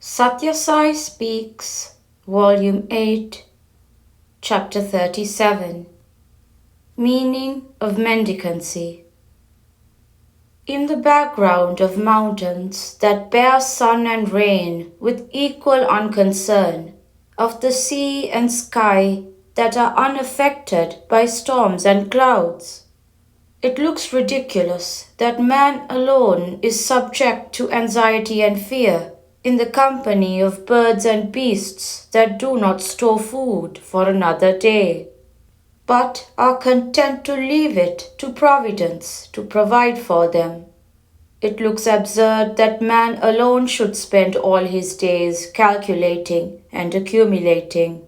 Sathya Sai Speaks, Volume 8, Chapter 37. Meaning of Mendicancy. In the background of mountains that bear sun and rain with equal unconcern, of the sea and sky that are unaffected by storms and clouds, it looks ridiculous that man alone is subject to anxiety and fear in the company of birds and beasts that do not store food for another day, but are content to leave it to Providence to provide for them. It looks absurd that man alone should spend all his days calculating and accumulating.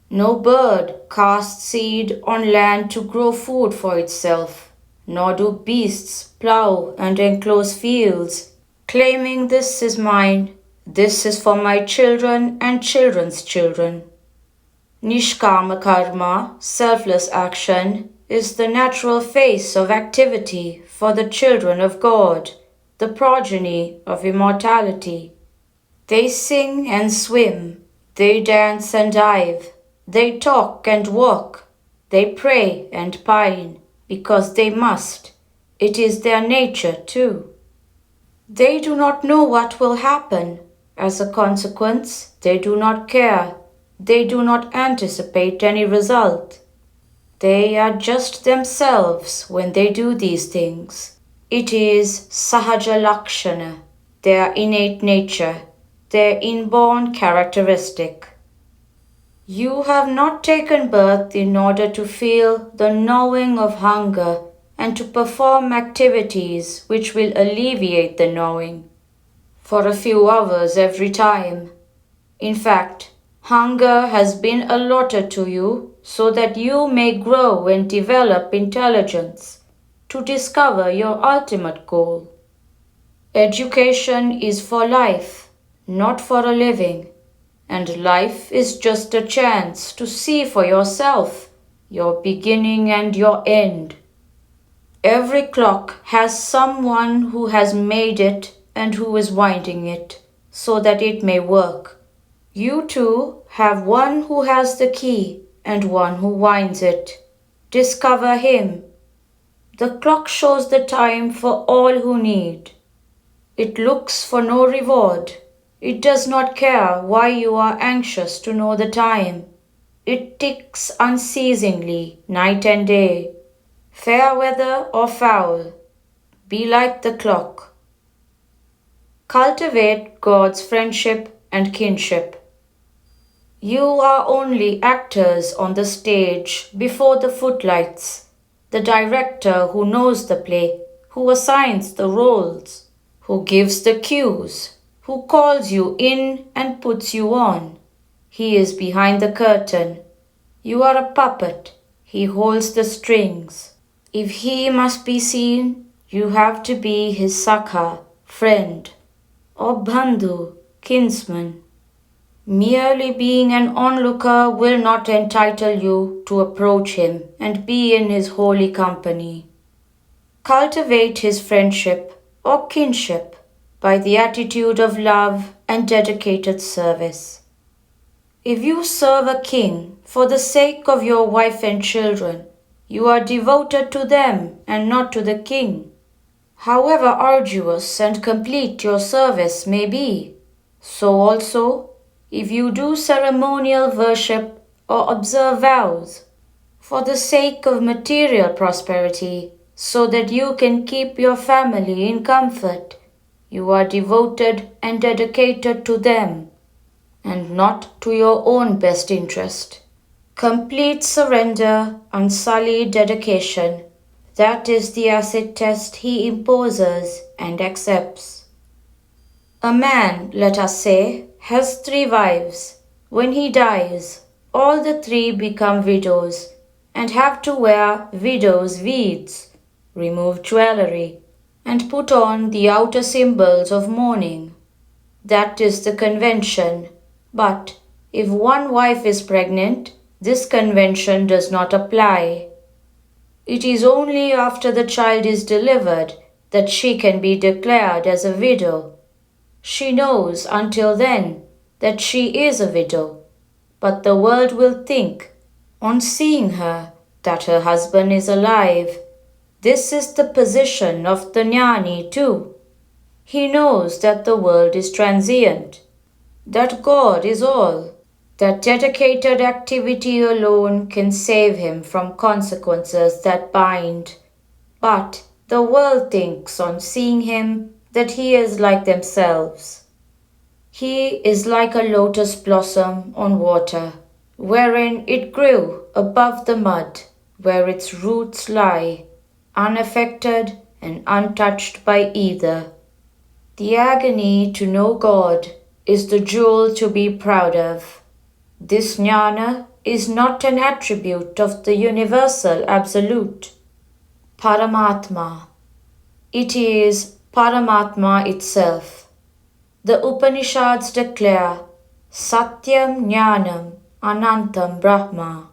No bird casts seed on land to grow food for itself, nor do beasts plough and enclose fields, claiming this is mine, this is for my children and children's children. Nishkama karma, selfless action, is the natural face of activity for the children of God, the progeny of immortality. They sing and swim, they dance and dive, they talk and walk, they pray and pine, because they must. It is their nature too. They do not know what will happen. As a consequence, they do not care. They do not anticipate any result. They are just themselves when they do these things. It is sahaja lakshana, their innate nature, their inborn characteristic. You have not taken birth in order to feel the gnawing of hunger and to perform activities which will alleviate the gnawing for a few hours every time. In fact, hunger has been allotted to you so that you may grow and develop intelligence to discover your ultimate goal. Education is for life, not for a living, and life is just a chance to see for yourself your beginning and your end. Every clock has someone who has made it and who is winding it so that it may work. You too have one who has the key and one who winds it. Discover him. The clock shows the time for all who need. It looks for no reward. It does not care why you are anxious to know the time. It ticks unceasingly, night and day. Fair weather or foul, be like the clock. Cultivate God's friendship and kinship. You are only actors on the stage before the footlights, the director who knows the play, who assigns the roles, who gives the cues, who calls you in and puts you on. He is behind the curtain. You are a puppet. He holds the strings. If he must be seen, you have to be his sakha, friend, or bandhu, kinsman. Merely being an onlooker will not entitle you to approach him and be in his holy company. Cultivate his friendship or kinship by the attitude of love and dedicated service. If you serve a king for the sake of your wife and children, you are devoted to them and not to the king. However arduous and complete your service may be, so also if you do ceremonial worship or observe vows for the sake of material prosperity, so that you can keep your family in comfort, you are devoted and dedicated to them, and not to your own best interest. Complete surrender, unsullied dedication, that is the acid test he imposes and accepts. A man, let us say, has 3 wives. When he dies, all the 3 become widows and have to wear widow's weeds, remove jewelry, and put on the outer symbols of mourning. That is the convention. But if one wife is pregnant, this convention does not apply. It is only after the child is delivered that she can be declared as a widow. She knows until then that she is a widow, but the world will think, on seeing her, that her husband is alive. This is the position of the jnani too. He knows that the world is transient, that God is all, that dedicated activity alone can save him from consequences that bind. But the world thinks on seeing him that he is like themselves. He is like a lotus blossom on water, wherein it grew above the mud, where its roots lie, unaffected and untouched by either. The agony to know God is the jewel to be proud of. This jnana is not an attribute of the universal absolute, Paramatma. It is Paramatma itself. The Upanishads declare Satyam Jnanam Anantam Brahma.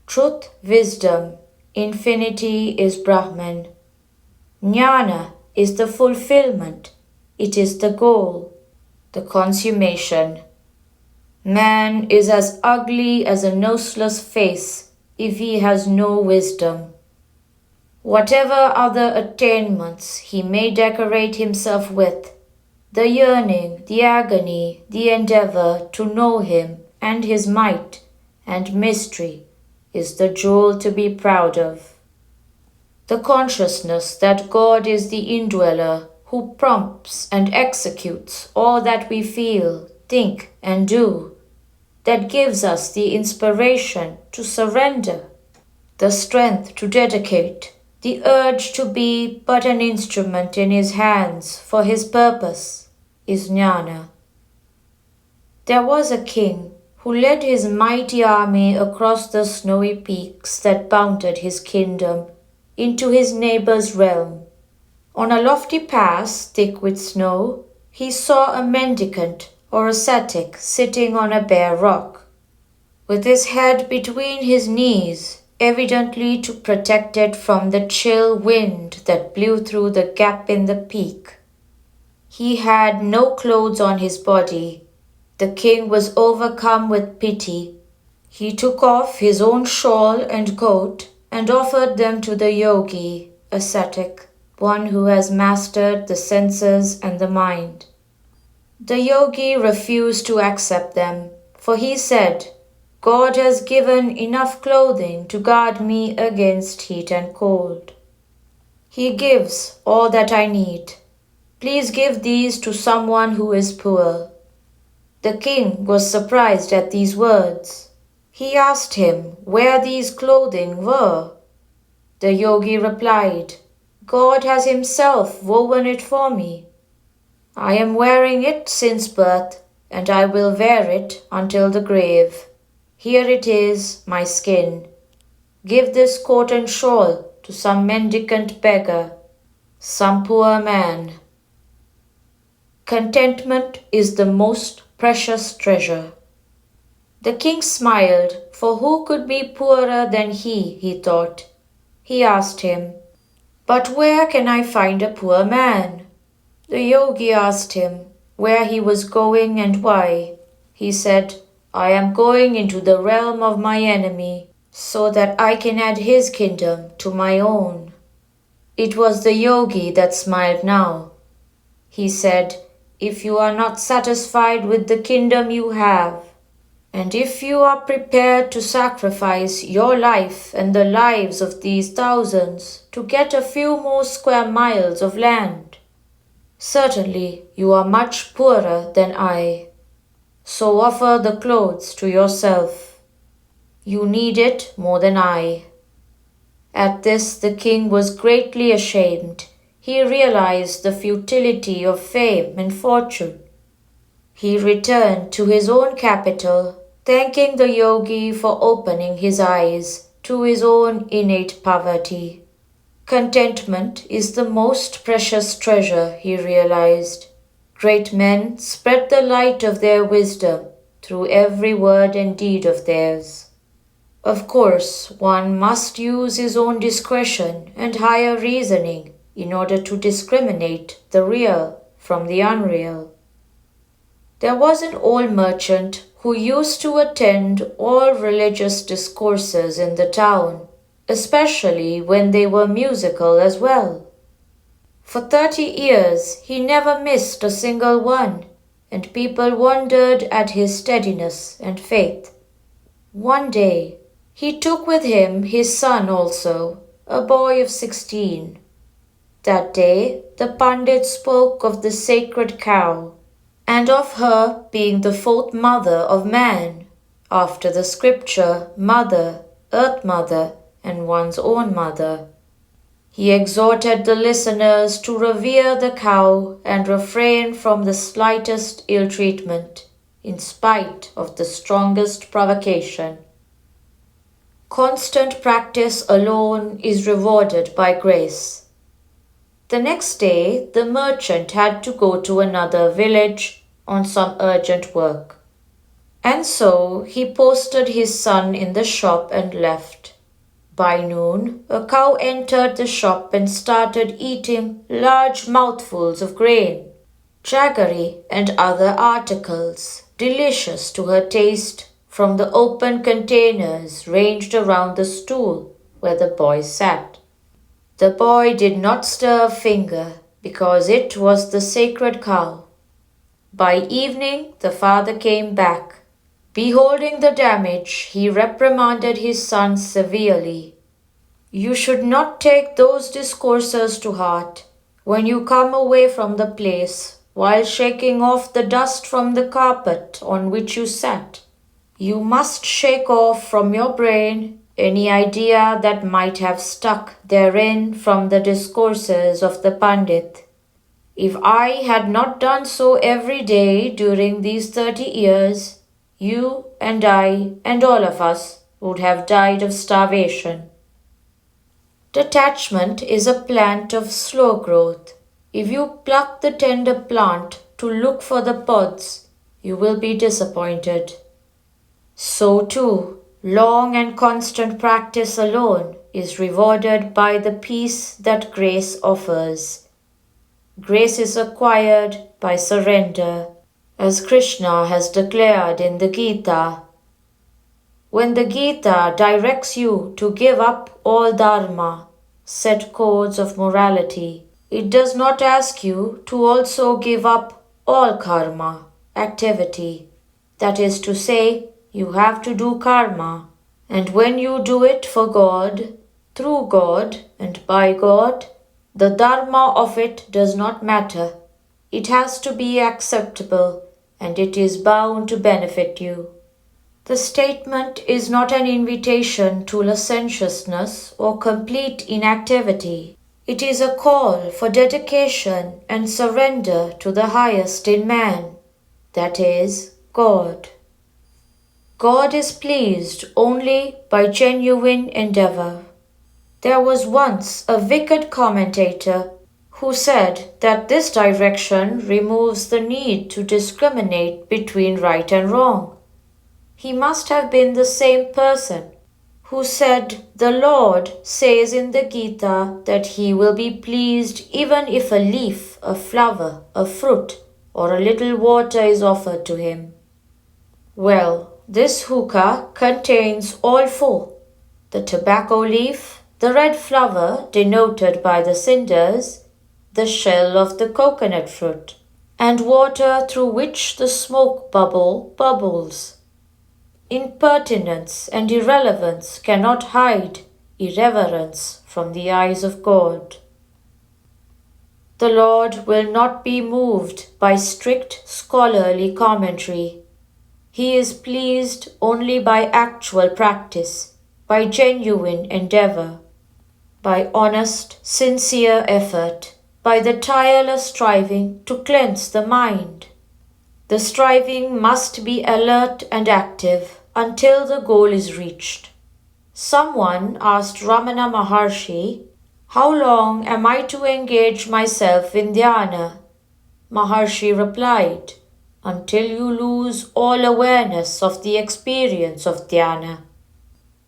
Truth, wisdom, infinity is Brahman. Jnana is the fulfillment, it is the goal, the consummation. Man is as ugly as a noseless face if he has no wisdom. Whatever other attainments he may decorate himself with, the yearning, the agony, the endeavor to know him and his might and mystery is the jewel to be proud of. The consciousness that God is the indweller who prompts and executes all that we feel, think, and do, that gives us the inspiration to surrender, the strength to dedicate, the urge to be but an instrument in his hands for his purpose, is jnana. There was a king who led his mighty army across the snowy peaks that bounded his kingdom into his neighbor's realm. On a lofty pass thick with snow, he saw a mendicant or ascetic sitting on a bare rock, with his head between his knees, evidently to protect it from the chill wind that blew through the gap in the peak. He had no clothes on his body. The king was overcome with pity. He took off his own shawl and coat and offered them to the yogi, ascetic, one who has mastered the senses and the mind. The yogi refused to accept them, for he said, God has given enough clothing to guard me against heat and cold. He gives all that I need. Please give these to someone who is poor. The king was surprised at these words. He asked him where these clothing were. The yogi replied, God has himself woven it for me. I am wearing it since birth, and I will wear it until the grave. Here it is, my skin. Give this coat and shawl to some mendicant beggar, some poor man. Contentment is the most precious treasure. The king smiled, for who could be poorer than he thought. He asked him, But where can I find a poor man? The yogi asked him where he was going and why. He said, I am going into the realm of my enemy, so that I can add his kingdom to my own. It was the yogi that smiled now. He said, If you are not satisfied with the kingdom you have, and if you are prepared to sacrifice your life and the lives of these thousands to get a few more square miles of land, certainly you are much poorer than I. So offer the clothes to yourself. You need it more than I. At this the king was greatly ashamed. He realized the futility of fame and fortune. He returned to his own capital, thanking the yogi for opening his eyes to his own innate poverty. Contentment is the most precious treasure, he realized. Great men spread the light of their wisdom through every word and deed of theirs. Of course, one must use his own discretion and higher reasoning in order to discriminate the real from the unreal. There was an old merchant who used to attend all religious discourses in the town, especially when they were musical as well. For 30 years he never missed a single one, and people wondered at his steadiness and faith. One day he took with him his son also, a boy of 16. That day the Pandit spoke of the sacred cow, and of her being the fourth mother of man, after the scripture mother, earth mother, and one's own mother. He exhorted the listeners to revere the cow and refrain from the slightest ill treatment, in spite of the strongest provocation. Constant practice alone is rewarded by grace. The next day the merchant had to go to another village on some urgent work, and so he posted his son in the shop and left. By noon, a cow entered the shop and started eating large mouthfuls of grain, jaggery, and other articles, delicious to her taste, from the open containers ranged around the stool where the boy sat. The boy did not stir a finger, because it was the sacred cow. By evening, the father came back. Beholding the damage, he reprimanded his son severely. You should not take those discourses to heart when you come away from the place while shaking off the dust from the carpet on which you sat. You must shake off from your brain any idea that might have stuck therein from the discourses of the Pandit. If I had not done so every day during these 30 years, you and I and all of us would have died of starvation. Detachment is a plant of slow growth. If you pluck the tender plant to look for the pods, you will be disappointed. So too, long and constant practice alone is rewarded by the peace that grace offers. Grace is acquired by surrender, as Krishna has declared in the Gita. When the Gita directs you to give up all dharma, set codes of morality, it does not ask you to also give up all karma, activity. That is to say, you have to do karma, and when you do it for God, through God, and by God, the dharma of it does not matter. It has to be acceptable, and it is bound to benefit you. The statement is not an invitation to licentiousness or complete inactivity. It is a call for dedication and surrender to the highest in man, that is, God. God is pleased only by genuine endeavor. There was once a wicked commentator who said that this direction removes the need to discriminate between right and wrong. He must have been the same person who said the Lord says in the Gita that he will be pleased even if a leaf, a flower, a fruit, or a little water is offered to him. Well, this hookah contains all four: the tobacco leaf, the red flower denoted by the cinders, the shell of the coconut fruit, and water through which the smoke bubble bubbles. Impertinence and irrelevance cannot hide irreverence from the eyes of God. The Lord will not be moved by strict scholarly commentary. He is pleased only by actual practice, by genuine endeavor, by honest, sincere effort, by the tireless striving to cleanse the mind. The striving must be alert and active until the goal is reached. Someone asked Ramana Maharshi, "How long am I to engage myself in dhyana?" Maharshi replied, "Until you lose all awareness of the experience of dhyana."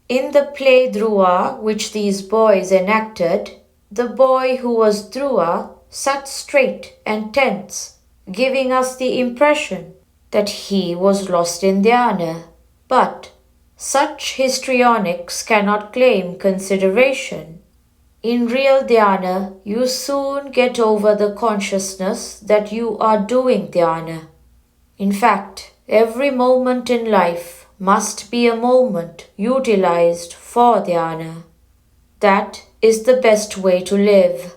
In the play Dhruva, which these boys enacted, the boy who was Dhruva sat straight and tense, giving us the impression that he was lost in dhyana, but such histrionics cannot claim consideration. In real dhyana, you soon get over the consciousness that you are doing dhyana. In fact, every moment in life must be a moment utilized for dhyana. That is the best way to live.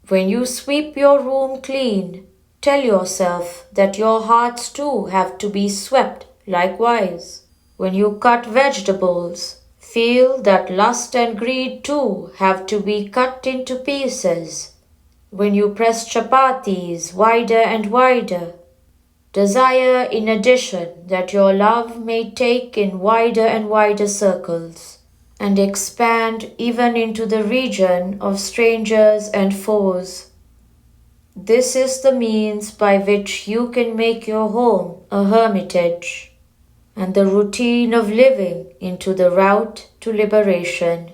When you sweep your room clean, tell yourself that your hearts too have to be swept likewise. When you cut vegetables, feel that lust and greed too have to be cut into pieces. When you press chapatis wider and wider, desire in addition that your love may take in wider and wider circles and expand even into the region of strangers and foes. This is the means by which you can make your home a hermitage and the routine of living into the route to liberation.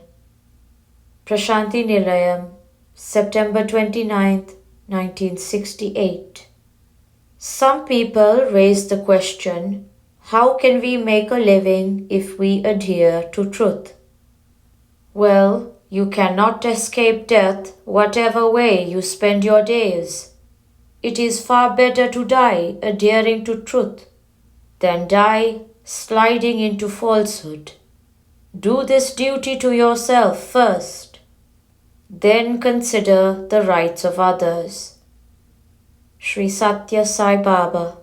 Prashanti Nilayam, September 29th, 1968. Some people raise the question, how can we make a living if we adhere to truth? Well, you cannot escape death whatever way you spend your days. It is far better to die adhering to truth than die sliding into falsehood. Do this duty to yourself first, then consider the rights of others. Sri Sathya Sai Baba.